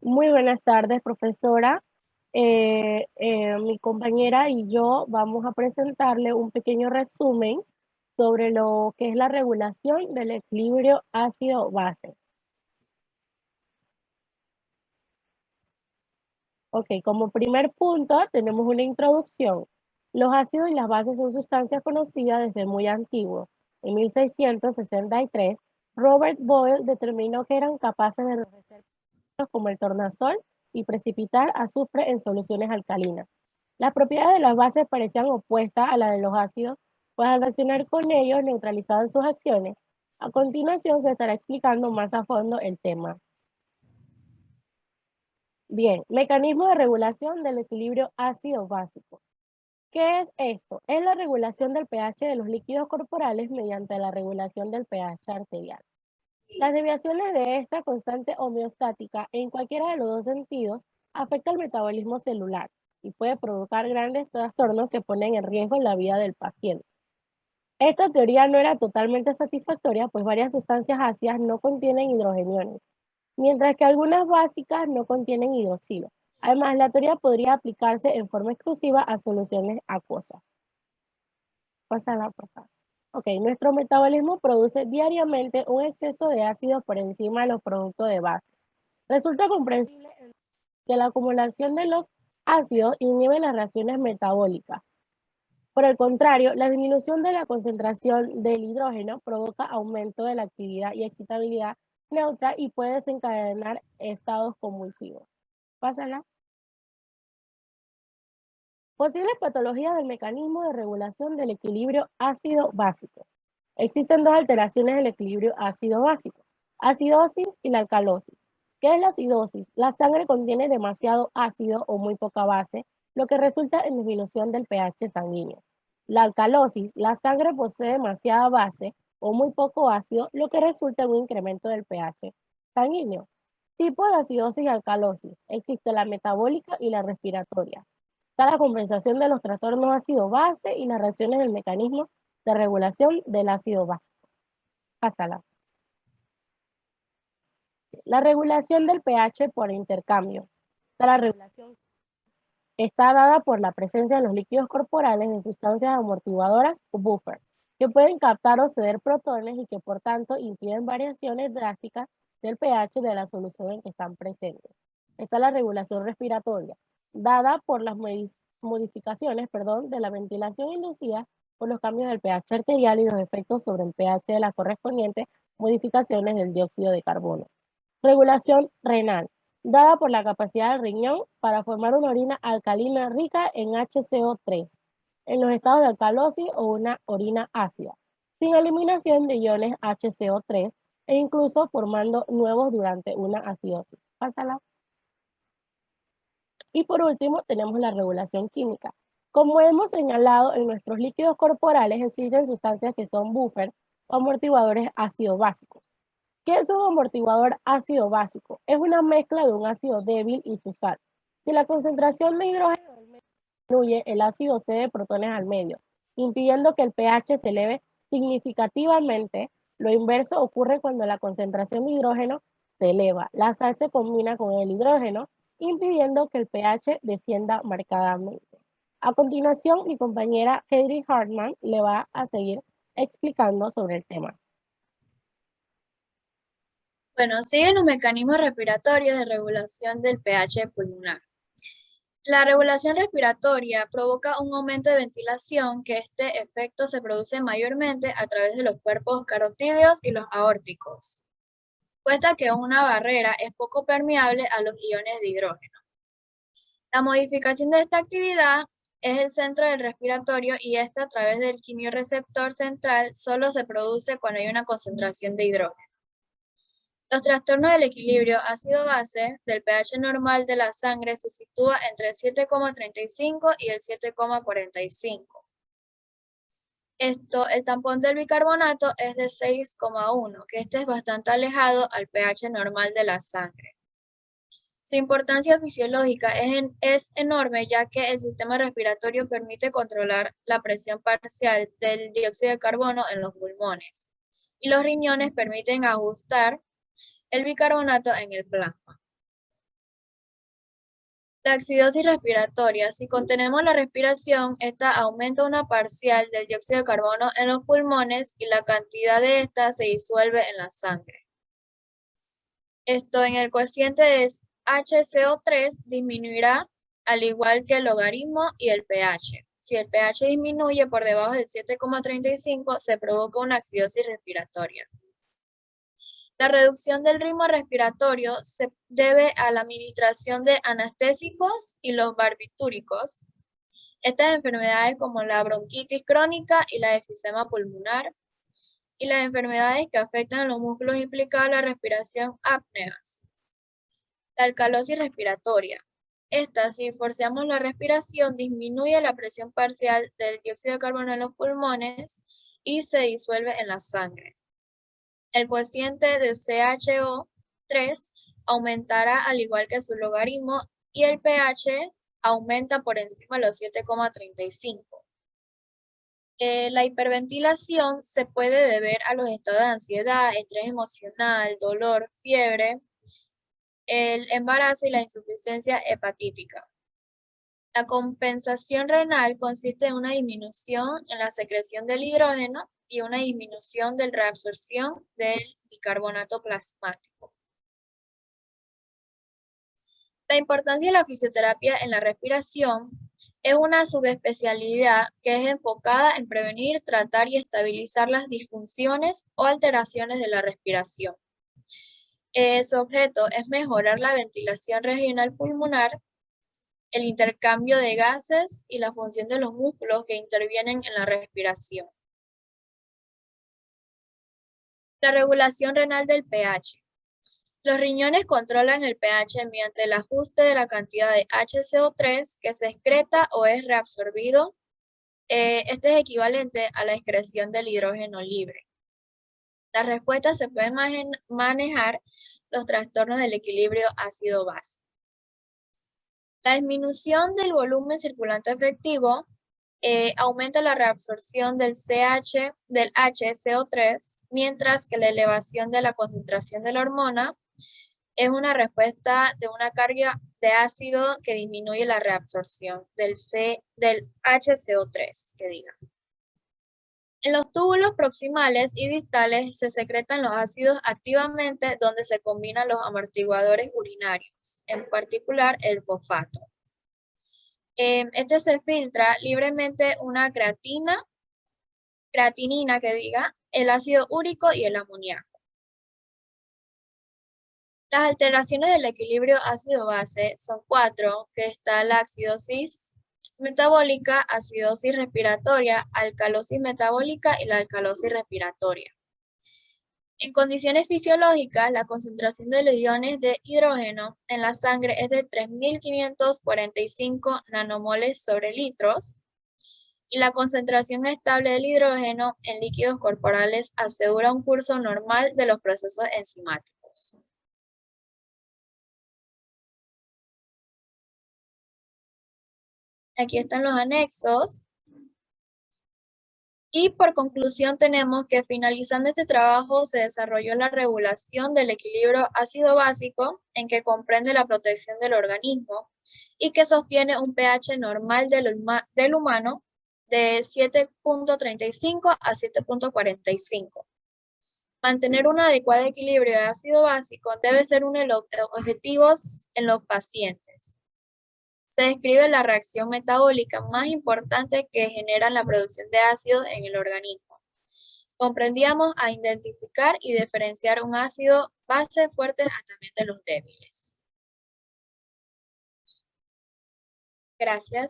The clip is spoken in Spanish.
Muy buenas tardes, profesora. Mi compañera y yo vamos a presentarle un pequeño resumen sobre lo que es la regulación del equilibrio ácido-base. Ok, como primer punto tenemos una introducción. Los ácidos y las bases son sustancias conocidas desde muy antiguo. En 1663, Robert Boyle determinó que eran capaces de enriquecer como el tornasol y precipitar azufre en soluciones alcalinas. Las propiedades de las bases parecían opuestas a las de los ácidos, pues al reaccionar con ellos neutralizaban sus acciones. A continuación se estará explicando más a fondo el tema. Bien, mecanismo de regulación del equilibrio ácido-básico. ¿Qué es esto? Es la regulación del pH de los líquidos corporales mediante la regulación del pH arterial. Las desviaciones de esta constante homeostática en cualquiera de los dos sentidos afecta el metabolismo celular y puede provocar grandes trastornos que ponen en riesgo la vida del paciente. Esta teoría no era totalmente satisfactoria, pues varias sustancias ácidas no contienen hidrogeniones, mientras que algunas básicas no contienen hidroxilo. Además, la teoría podría aplicarse en forma exclusiva a soluciones acuosas. Pásala, por favor. Ok, nuestro metabolismo produce diariamente un exceso de ácido por encima de los productos de base. Resulta comprensible que la acumulación de los ácidos inhibe las reacciones metabólicas. Por el contrario, la disminución de la concentración del hidrógeno provoca aumento de la actividad y excitabilidad neutra y puede desencadenar estados convulsivos. Pásala. Posibles patologías del mecanismo de regulación del equilibrio ácido-básico. Existen dos alteraciones del equilibrio ácido-básico, acidosis y la alcalosis. ¿Qué es la acidosis? La sangre contiene demasiado ácido o muy poca base, lo que resulta en disminución del pH sanguíneo. La alcalosis, la sangre posee demasiada base o muy poco ácido, lo que resulta en un incremento del pH sanguíneo. Tipo de acidosis y alcalosis. Existe la metabólica y la respiratoria. Está la compensación de los trastornos ácido-base y las reacciones del mecanismo de regulación del ácido básico. Pásala. La regulación del pH por intercambio. La regulación está dada por la presencia en los líquidos corporales de sustancias amortiguadoras o buffer, que pueden captar o ceder protones y que por tanto impiden variaciones drásticas del pH de la solución en que están presentes. Está la regulación respiratoria, dada por las modificaciones de la ventilación inducida por los cambios del pH arterial y los efectos sobre el pH de las correspondientes modificaciones del dióxido de carbono. Regulación renal, dada por la capacidad del riñón para formar una orina alcalina rica en HCO3, en los estados de alcalosis o una orina ácida, sin eliminación de iones HCO3 e incluso formando nuevos durante una acidosis. Pásala. Y por último, tenemos la regulación química. Como hemos señalado, en nuestros líquidos corporales existen sustancias que son buffer o amortiguadores ácido básicos. ¿Qué es un amortiguador ácido básico? Es una mezcla de un ácido débil y su sal. Si la concentración de hidrógeno del medio disminuye, el ácido cede protones al medio, impidiendo que el pH se eleve significativamente. Lo inverso ocurre cuando la concentración de hidrógeno se eleva. La sal se combina con el hidrógeno, impidiendo que el pH descienda marcadamente. A continuación, mi compañera Katie Hartman le va a seguir explicando sobre el tema. Bueno, siguen los mecanismos respiratorios de regulación del pH pulmonar. La regulación respiratoria provoca un aumento de ventilación, que este efecto se produce mayormente a través de los cuerpos carotídeos y los aórticos, puesto que una barrera es poco permeable a los iones de hidrógeno. La modificación de esta actividad es el centro del respiratorio y esta a través del quimiorreceptor central solo se produce cuando hay una concentración de hidrógeno. Los trastornos del equilibrio ácido-base del pH normal de la sangre se sitúa entre el 7,35 y el 7,45. El tampón del bicarbonato es de 6,1, que este es bastante alejado al pH normal de la sangre. Su importancia fisiológica es enorme, ya que el sistema respiratorio permite controlar la presión parcial del dióxido de carbono en los pulmones, y los riñones permiten ajustar el bicarbonato en el plasma. La acidosis respiratoria. Si contenemos la respiración, esta aumenta una parcial del dióxido de carbono en los pulmones y la cantidad de esta se disuelve en la sangre. Esto en el cociente de HCO3 disminuirá al igual que el logaritmo y el pH. Si el pH disminuye por debajo del 7,35, se provoca una acidosis respiratoria. La reducción del ritmo respiratorio se debe a la administración de anestésicos y los barbitúricos. Estas enfermedades como la bronquitis crónica y la efisema pulmonar, y las enfermedades que afectan a los músculos implicados en la respiración apneas. La alcalosis respiratoria. Esta, si forceamos la respiración, disminuye la presión parcial del dióxido de carbono en los pulmones y se disuelve en la sangre. El cociente de CHO3 aumentará al igual que su logaritmo y el pH aumenta por encima de los 7,35. La hiperventilación se puede deber a los estados de ansiedad, estrés emocional, dolor, fiebre, el embarazo y la insuficiencia hepatítica. La compensación renal consiste en una disminución en la secreción del hidrógeno y una disminución de la reabsorción del bicarbonato plasmático. La importancia de la fisioterapia en la respiración es una subespecialidad que es enfocada en prevenir, tratar y estabilizar las disfunciones o alteraciones de la respiración. Su objeto es mejorar la ventilación regional pulmonar, el intercambio de gases y la función de los músculos que intervienen en la respiración. La regulación renal del pH. Los riñones controlan el pH mediante el ajuste de la cantidad de HCO3 que se excreta o es reabsorbido. Este es equivalente a la excreción del hidrógeno libre. Las respuestas se pueden manejar los trastornos del equilibrio ácido-base. La disminución del volumen circulante efectivo aumenta la reabsorción del HCO3, mientras que la elevación de la concentración de la hormona es una respuesta de una carga de ácido que disminuye la reabsorción del HCO3, que diga. En los túbulos proximales y distales se secretan los ácidos activamente donde se combinan los amortiguadores urinarios, en particular el fosfato. Este se filtra libremente una creatinina, el ácido úrico y el amoníaco. Las alteraciones del equilibrio ácido-base son 4, que está la acidosis metabólica, acidosis respiratoria, alcalosis metabólica y la alcalosis respiratoria. En condiciones fisiológicas, la concentración de los iones de hidrógeno en la sangre es de 3.545 nanomoles sobre litros, y la concentración estable del hidrógeno en líquidos corporales asegura un curso normal de los procesos enzimáticos. Aquí están los anexos. Y por conclusión tenemos que finalizando este trabajo se desarrolló la regulación del equilibrio ácido-básico en que comprende la protección del organismo y que sostiene un pH normal del humano de 7,35 a 7,45. Mantener un adecuado equilibrio de ácido básico debe ser uno de los objetivos en los pacientes. Se describe la reacción metabólica más importante que genera la producción de ácido en el organismo. Comprendíamos a identificar y diferenciar un ácido base fuerte también de los débiles. Gracias.